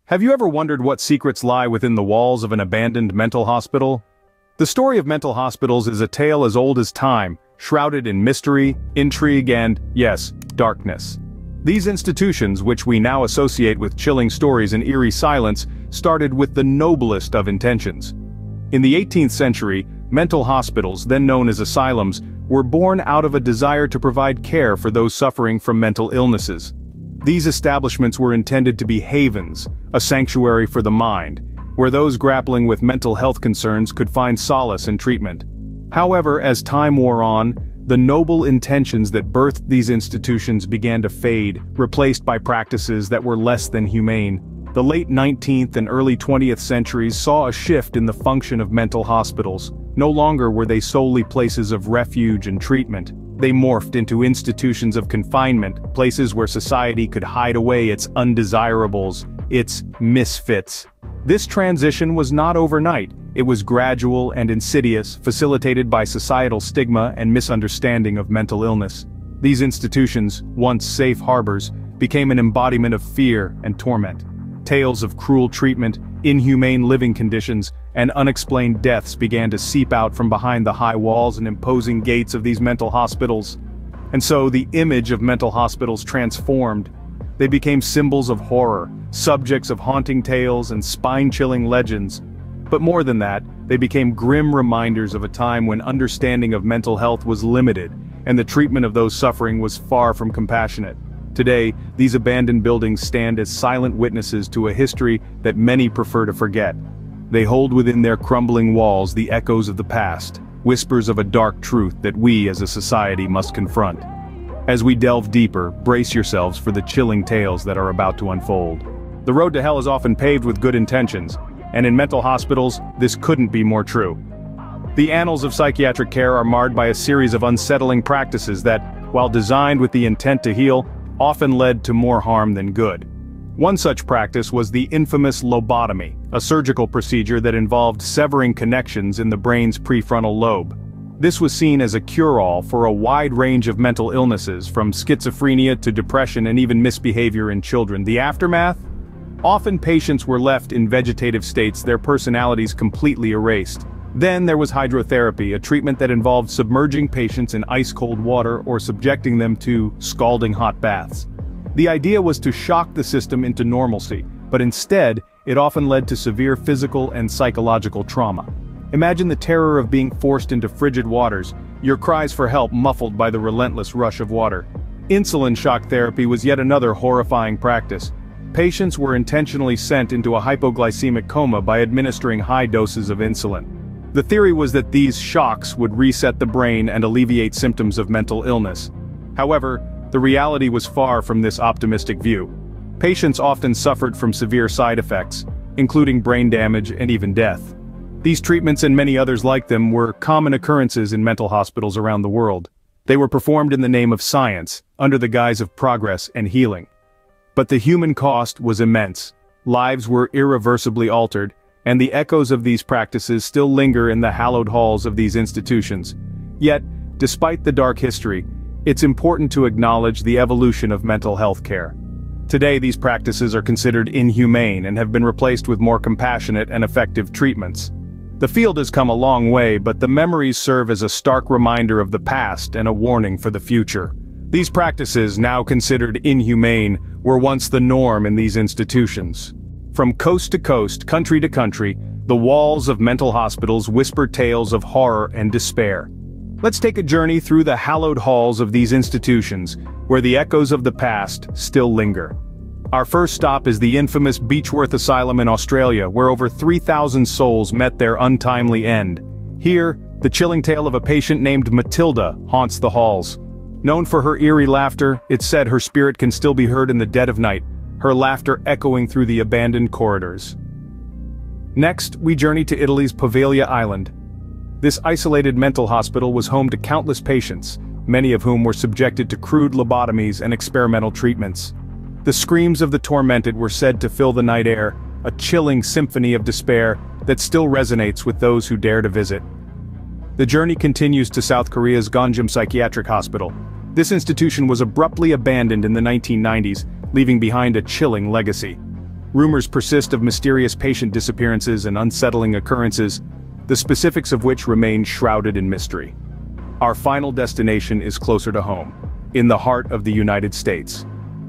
Have you ever wondered what secrets lie within the walls of an abandoned mental hospital? The story of mental hospitals is a tale as old as time, shrouded in mystery, intrigue and, yes, darkness. These institutions, which we now associate with chilling stories and eerie silence, started with the noblest of intentions. In the 18th century, mental hospitals, then known as asylums, were born out of a desire to provide care for those suffering from mental illnesses. These establishments were intended to be havens, a sanctuary for the mind, where those grappling with mental health concerns could find solace and treatment. However, as time wore on, the noble intentions that birthed these institutions began to fade, replaced by practices that were less than humane. The late 19th and early 20th centuries saw a shift in the function of mental hospitals. No longer were they solely places of refuge and treatment. They morphed into institutions of confinement, places where society could hide away its undesirables, its misfits. This transition was not overnight. It was gradual and insidious, facilitated by societal stigma and misunderstanding of mental illness. These institutions, once safe harbors, became an embodiment of fear and torment. Tales of cruel treatment, inhumane living conditions, and unexplained deaths began to seep out from behind the high walls and imposing gates of these mental hospitals. And so the image of mental hospitals transformed. They became symbols of horror, subjects of haunting tales and spine-chilling legends. But more than that, they became grim reminders of a time when understanding of mental health was limited, and the treatment of those suffering was far from compassionate. Today, these abandoned buildings stand as silent witnesses to a history that many prefer to forget. They hold within their crumbling walls the echoes of the past, whispers of a dark truth that we as a society must confront. As we delve deeper, brace yourselves for the chilling tales that are about to unfold. The road to hell is often paved with good intentions, and in mental hospitals, this couldn't be more true. The annals of psychiatric care are marred by a series of unsettling practices that, while designed with the intent to heal, often led to more harm than good. One such practice was the infamous lobotomy, a surgical procedure that involved severing connections in the brain's prefrontal lobe. This was seen as a cure-all for a wide range of mental illnesses, from schizophrenia to depression and even misbehavior in children. The aftermath? Often patients were left in vegetative states, their personalities completely erased. Then there was hydrotherapy, a treatment that involved submerging patients in ice-cold water or subjecting them to scalding hot baths. The idea was to shock the system into normalcy, but instead, it often led to severe physical and psychological trauma. Imagine the terror of being forced into frigid waters, your cries for help muffled by the relentless rush of water. Insulin shock therapy was yet another horrifying practice. Patients were intentionally sent into a hypoglycemic coma by administering high doses of insulin. The theory was that these shocks would reset the brain and alleviate symptoms of mental illness. However, the reality was far from this optimistic view. Patients often suffered from severe side effects, including brain damage and even death. These treatments and many others like them were common occurrences in mental hospitals around the world. They were performed in the name of science, under the guise of progress and healing. But the human cost was immense. Lives were irreversibly altered, and the echoes of these practices still linger in the hallowed halls of these institutions. Yet, despite the dark history, it's important to acknowledge the evolution of mental health care. Today these practices are considered inhumane and have been replaced with more compassionate and effective treatments. The field has come a long way, but the memories serve as a stark reminder of the past and a warning for the future. These practices, now considered inhumane, were once the norm in these institutions. From coast to coast, country to country, the walls of mental hospitals whisper tales of horror and despair. Let's take a journey through the hallowed halls of these institutions, where the echoes of the past still linger. Our first stop is the infamous Beechworth Asylum in Australia, where over 3,000 souls met their untimely end. Here, the chilling tale of a patient named Matilda haunts the halls. Known for her eerie laughter, it's said her spirit can still be heard in the dead of night, her laughter echoing through the abandoned corridors. Next, we journey to Italy's Poveglia Island. This isolated mental hospital was home to countless patients, many of whom were subjected to crude lobotomies and experimental treatments. The screams of the tormented were said to fill the night air, a chilling symphony of despair that still resonates with those who dare to visit. The journey continues to South Korea's Gonjam Psychiatric Hospital. This institution was abruptly abandoned in the 1990s, leaving behind a chilling legacy. Rumors persist of mysterious patient disappearances and unsettling occurrences, the specifics of which remain shrouded in mystery. Our final destination is closer to home, in the heart of the United States.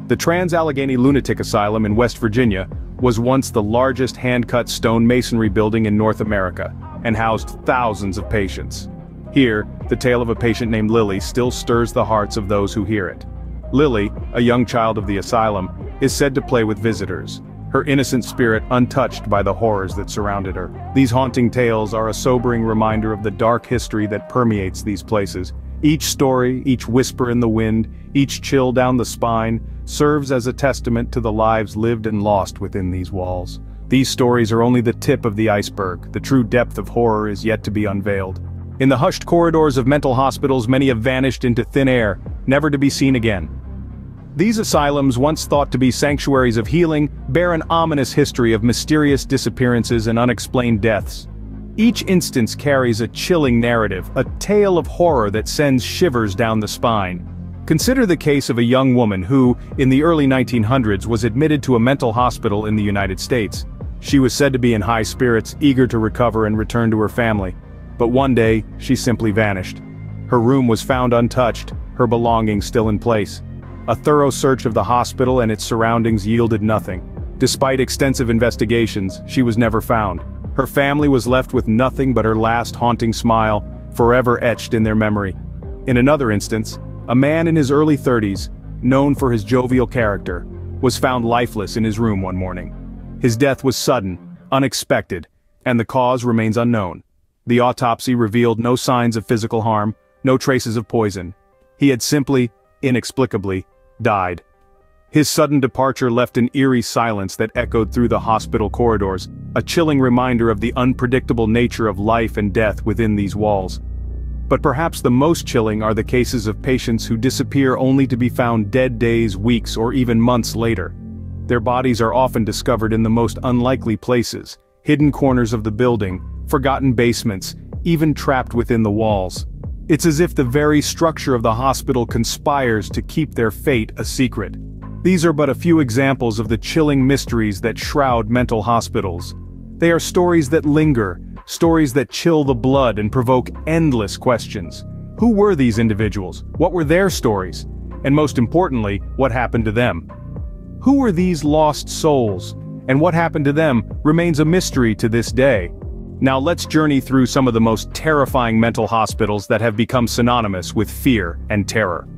The Trans-Allegheny Lunatic Asylum in West Virginia was once the largest hand-cut stone masonry building in North America, and housed thousands of patients. Here, the tale of a patient named Lily still stirs the hearts of those who hear it. Lily, a young child of the asylum, is said to play with visitors, her innocent spirit untouched by the horrors that surrounded her. These haunting tales are a sobering reminder of the dark history that permeates these places. Each story, each whisper in the wind, each chill down the spine, serves as a testament to the lives lived and lost within these walls. These stories are only the tip of the iceberg. The true depth of horror is yet to be unveiled. In the hushed corridors of mental hospitals, many have vanished into thin air, never to be seen again. These asylums, once thought to be sanctuaries of healing, bear an ominous history of mysterious disappearances and unexplained deaths. Each instance carries a chilling narrative, a tale of horror that sends shivers down the spine. Consider the case of a young woman who, in the early 1900s, was admitted to a mental hospital in the United States. She was said to be in high spirits, eager to recover and return to her family. But one day, she simply vanished. Her room was found untouched, her belongings still in place. A thorough search of the hospital and its surroundings yielded nothing. Despite extensive investigations, she was never found. Her family was left with nothing but her last haunting smile, forever etched in their memory. In another instance, a man in his early 30s, known for his jovial character, was found lifeless in his room one morning. His death was sudden, unexpected, and the cause remains unknown. The autopsy revealed no signs of physical harm, no traces of poison. He had simply, inexplicably, died. His sudden departure left an eerie silence that echoed through the hospital corridors, a chilling reminder of the unpredictable nature of life and death within these walls. But perhaps the most chilling are the cases of patients who disappear only to be found dead days, weeks, or even months later. Their bodies are often discovered in the most unlikely places, hidden corners of the building, forgotten basements, even trapped within the walls. It's as if the very structure of the hospital conspires to keep their fate a secret. These are but a few examples of the chilling mysteries that shroud mental hospitals. They are stories that linger, stories that chill the blood and provoke endless questions. Who were these individuals? What were their stories? And most importantly, what happened to them? Who were these lost souls? And what happened to them remains a mystery to this day. Now let's journey through some of the most terrifying mental hospitals that have become synonymous with fear and terror.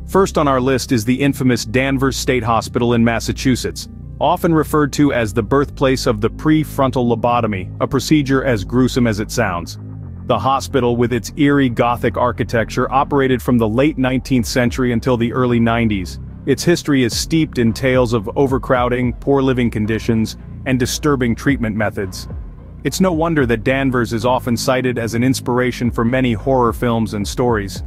First on our list is the infamous Danvers State Hospital in Massachusetts, often referred to as the birthplace of the prefrontal lobotomy, a procedure as gruesome as it sounds. The hospital, with its eerie Gothic architecture, operated from the late 19th century until the early 90s. Its history is steeped in tales of overcrowding, poor living conditions, and disturbing treatment methods. It's no wonder that Danvers is often cited as an inspiration for many horror films and stories.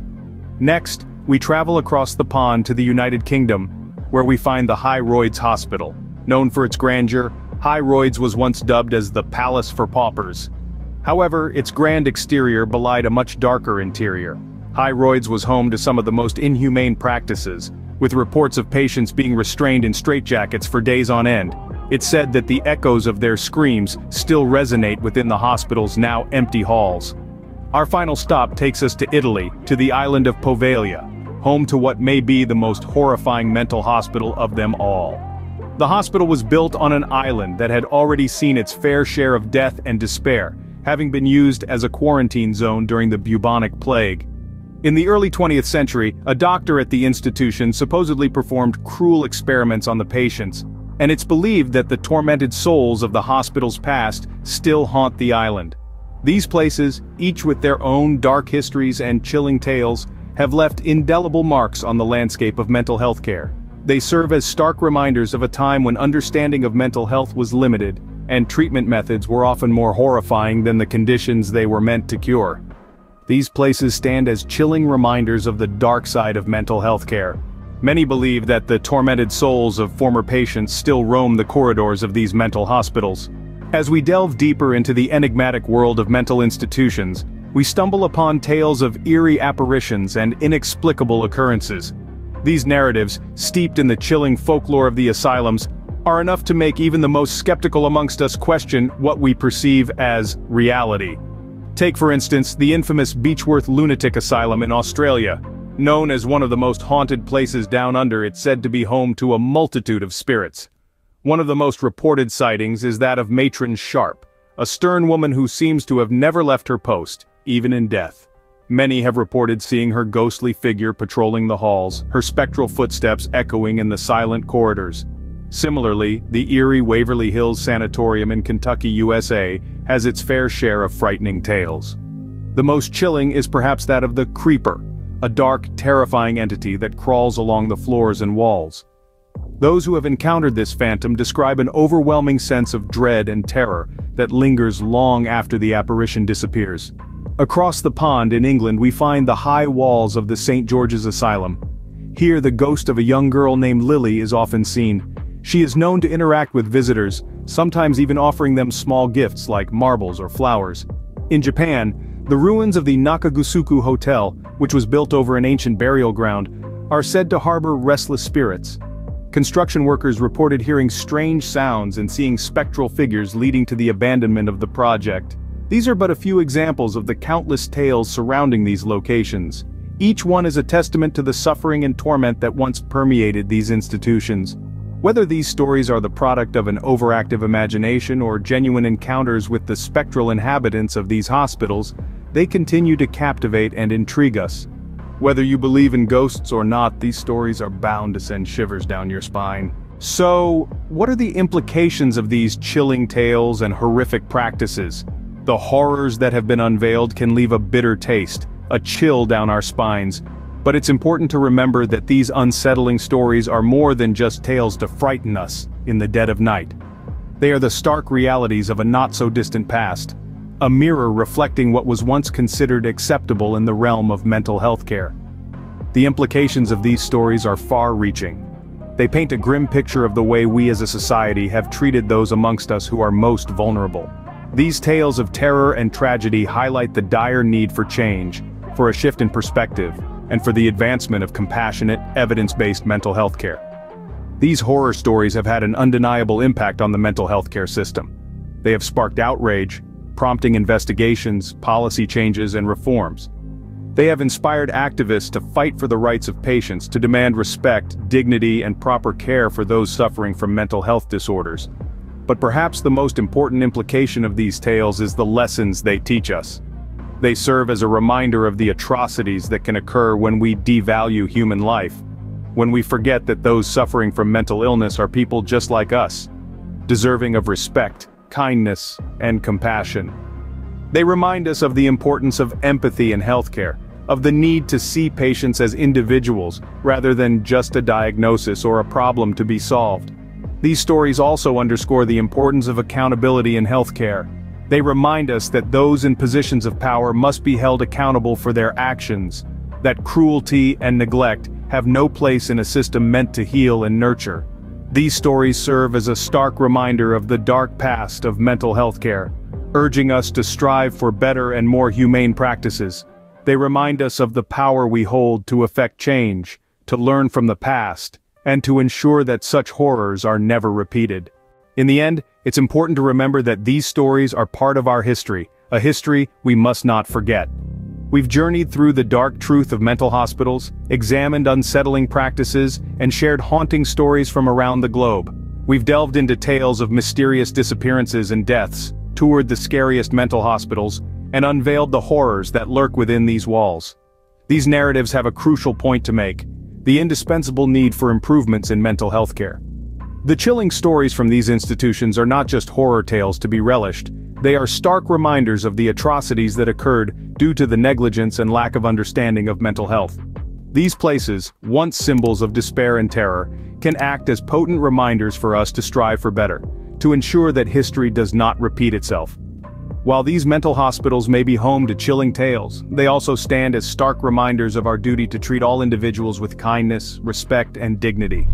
Next, we travel across the pond to the United Kingdom, where we find the High Royds Hospital. Known for its grandeur, High Royds was once dubbed as the Palace for Paupers. However, its grand exterior belied a much darker interior. High Royds was home to some of the most inhumane practices, with reports of patients being restrained in straitjackets for days on end. It's said that the echoes of their screams still resonate within the hospital's now empty halls. Our final stop takes us to Italy, to the island of Poveglia, home to what may be the most horrifying mental hospital of them all. The hospital was built on an island that had already seen its fair share of death and despair, having been used as a quarantine zone during the bubonic plague. In the early 20th century, a doctor at the institution supposedly performed cruel experiments on the patients, and it's believed that the tormented souls of the hospital's past still haunt the island. These places, each with their own dark histories and chilling tales, have left indelible marks on the landscape of mental health care. They serve as stark reminders of a time when understanding of mental health was limited, and treatment methods were often more horrifying than the conditions they were meant to cure. These places stand as chilling reminders of the dark side of mental health care. Many believe that the tormented souls of former patients still roam the corridors of these mental hospitals. As we delve deeper into the enigmatic world of mental institutions, we stumble upon tales of eerie apparitions and inexplicable occurrences. These narratives, steeped in the chilling folklore of the asylums, are enough to make even the most skeptical amongst us question what we perceive as reality. Take for instance the infamous Beechworth Lunatic Asylum in Australia. Known as one of the most haunted places down under, it's said to be home to a multitude of spirits. One of the most reported sightings is that of Matron Sharp, a stern woman who seems to have never left her post, even in death. Many have reported seeing her ghostly figure patrolling the halls, her spectral footsteps echoing in the silent corridors. Similarly, the eerie Waverly Hills Sanatorium in Kentucky, USA, has its fair share of frightening tales. The most chilling is perhaps that of the Creeper, a dark, terrifying entity that crawls along the floors and walls. Those who have encountered this phantom describe an overwhelming sense of dread and terror that lingers long after the apparition disappears. Across the pond in England we find the high walls of the St. George's Asylum. Here the ghost of a young girl named Lily is often seen. She is known to interact with visitors, sometimes even offering them small gifts like marbles or flowers. In Japan, the ruins of the Nakagusuku Hotel, which was built over an ancient burial ground, are said to harbor restless spirits. Construction workers reported hearing strange sounds and seeing spectral figures leading to the abandonment of the project. These are but a few examples of the countless tales surrounding these locations. Each one is a testament to the suffering and torment that once permeated these institutions. Whether these stories are the product of an overactive imagination or genuine encounters with the spectral inhabitants of these hospitals, they continue to captivate and intrigue us. Whether you believe in ghosts or not, these stories are bound to send shivers down your spine. So, what are the implications of these chilling tales and horrific practices? The horrors that have been unveiled can leave a bitter taste, a chill down our spines. But it's important to remember that these unsettling stories are more than just tales to frighten us in the dead of night. They are the stark realities of a not-so-distant past, a mirror reflecting what was once considered acceptable in the realm of mental health care. The implications of these stories are far-reaching. They paint a grim picture of the way we as a society have treated those amongst us who are most vulnerable. These tales of terror and tragedy highlight the dire need for change, for a shift in perspective, and for the advancement of compassionate, evidence-based mental health care. These horror stories have had an undeniable impact on the mental health care system. They have sparked outrage, prompting investigations, policy changes, and reforms. They have inspired activists to fight for the rights of patients, to demand respect, dignity, and proper care for those suffering from mental health disorders. But perhaps the most important implication of these tales is the lessons they teach us. They serve as a reminder of the atrocities that can occur when we devalue human life, when we forget that those suffering from mental illness are people just like us, deserving of respect, kindness, and compassion. They remind us of the importance of empathy in healthcare, of the need to see patients as individuals rather than just a diagnosis or a problem to be solved. These stories also underscore the importance of accountability in healthcare. They remind us that those in positions of power must be held accountable for their actions, that cruelty and neglect have no place in a system meant to heal and nurture. These stories serve as a stark reminder of the dark past of mental health care, urging us to strive for better and more humane practices. They remind us of the power we hold to effect change, to learn from the past, and to ensure that such horrors are never repeated. In the end, it's important to remember that these stories are part of our history, a history we must not forget. We've journeyed through the dark truth of mental hospitals, examined unsettling practices, and shared haunting stories from around the globe. We've delved into tales of mysterious disappearances and deaths, toured the scariest mental hospitals, and unveiled the horrors that lurk within these walls. These narratives have a crucial point to make: the indispensable need for improvements in mental health care. The chilling stories from these institutions are not just horror tales to be relished, they are stark reminders of the atrocities that occurred due to the negligence and lack of understanding of mental health. These places, once symbols of despair and terror, can act as potent reminders for us to strive for better, to ensure that history does not repeat itself. While these mental hospitals may be home to chilling tales, they also stand as stark reminders of our duty to treat all individuals with kindness, respect, and dignity.